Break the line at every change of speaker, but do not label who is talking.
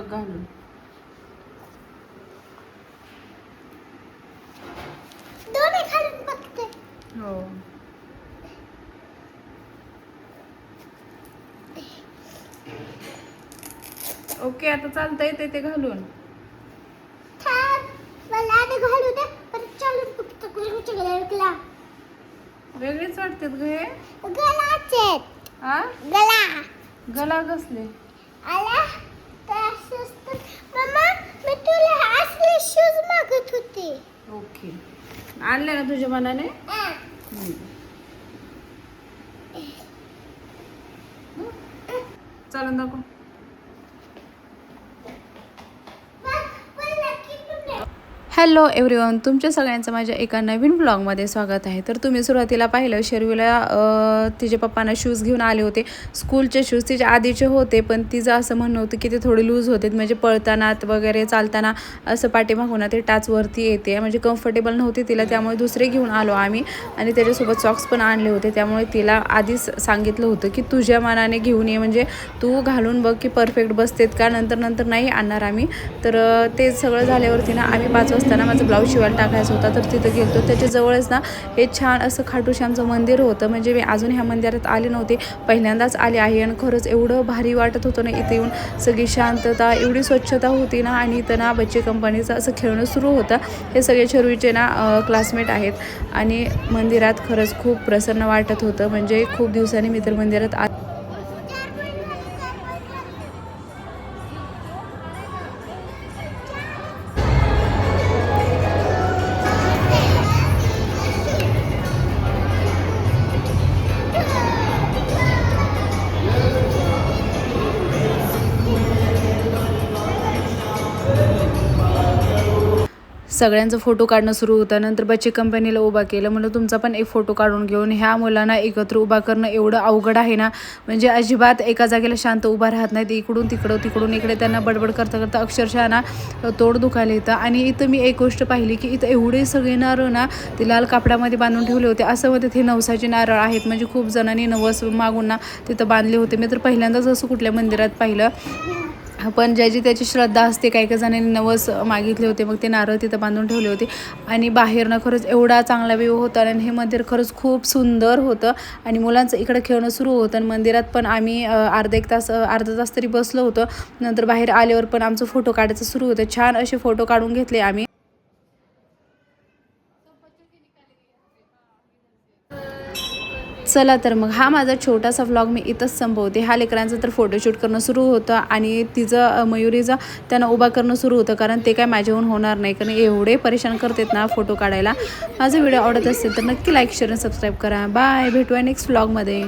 बघ घालून.
दोन्ही घालून बघते.
हो. ओके, आता चालतंय ते घालून.
थांब, मला आधी घालू दे, परत चालून बघतो कुठच्या गळ्याला.
वेगळीच वाटतात ग हे.
गलाचे.
हा,
गला.
गला कसले.
आला तर स्वस्त. मम्मा, मी तुला असले शूज मागत होते.
ओके, आणले ना तुझ्या मनाने. चालून दाखव. हॅलो एव्हरीवन, तुमच्या सगळ्यांचं माझ्या एका नवीन ब्लॉगमध्ये स्वागत आहे. तर तुम्ही सुरुवातीला पाहिलं शर्वीला तिच्या पप्पांना शूज घेऊन आले होते. स्कूलचे शूज तिच्या आधीचे होते, पण तिचं असं म्हणणं होतं की ते थोडे लूज होते, म्हणजे पळताना वगैरे चालताना असं पाठीमागून ते टाचवरती येते, म्हणजे कम्फर्टेबल नव्हते तिला. त्यामुळे दुसरे घेऊन आलो आम्ही आणि त्याच्यासोबत सॉक्स पण आणले होते. त्यामुळे तिला आधीच सांगितलं होतं की तुझ्या मनाने घेऊन ये, म्हणजे तू घालून बघ की परफेक्ट बसतेत का, नंतर नाही आणणार आम्ही. तर ते सगळं झाल्यावरती ना आम्ही 5 वाजता माझं ब्लाऊज शिवायला टाकायचं होता, तर तिथं गेलो. त्याच्याजवळच ना हे छान असं खाटू श्यामचं मंदिर होतं. म्हणजे मी अजून ह्या मंदिरात आले नव्हते, पहिल्यांदाच आले आहे. आणि खरंच एवढं भारी वाटत होतं ना इथे येऊन. सगळी शांतता, एवढी स्वच्छता होती ना. आणि इथं ना बच्चे कंपनीचं असं खेळणं सुरू होतं. हे सगळे शर्वीचे ना क्लासमेट आहेत. आणि मंदिरात खरंच खूप प्रसन्न वाटत होतं. म्हणजे खूप दिवसांनी मी तर मंदिरात सगळ्यांचं फोटो काढणं सुरू होतं. नंतर बच्चे कंपनीला उभा केलं, म्हणून तुमचा पण एक फोटो काढून घेऊन. ह्या मुलांना एकत्र उभा करणं एवढं अवघड आहे ना, म्हणजे अजिबात एका जागेला शांत उभा राहत नाहीत. इकडून तिकडून इकडे त्यांना बडबड करता अक्षरशः ना तोड दुखायला येतं. आणि इथं मी एक गोष्ट पाहिली की इथं एवढे सगळे नारळ ना ते लाल कापडामध्ये बांधून ठेवले होते. असं होतं हे नवसाचे नारळ आहेत, म्हणजे खूप जणांनी नवस मागून ना तिथं बांधले होते. मी तर पहिल्यांदाच असं कुठल्या मंदिरात पाहिलं. पण ज्याची त्याची श्रद्धा असते, काही जणांनी नवस मागितले होते, मग ते नारळ तिथं बांधून ठेवले होते. आणि बाहेरनं खरंच एवढा चांगला व्ह्यू होता. आणि हे मंदिर खरंच खूप सुंदर होतं. आणि मुलांचं इकडं खेळणं सुरू होतं. आणि मंदिरात पण आम्ही अर्धा तास तरी बसलो होतो. नंतर बाहेर आल्यावर पण आमचं फोटो काढायचं सुरू होतं. छान असे फोटो काढून घेतले आम्ही. चला तर मग हा माझा छोटासा व्लॉग मी इथंच संपवते. हा लेकरांचं तर फोटोशूट करणं सुरू होतं. आणि तिचं मयुरीचं त्यांना उभा करणं सुरू होतं, कारण ते काय माझ्याहून होणार नाही, कारण एवढे परेशान करतात ना फोटो काढायला. माझा व्हिडिओ आवडत असेल तर नक्की लाईक शेअर आणि सबस्क्राईब करा. बाय, भेटूया नेक्स्ट व्लॉगमध्ये.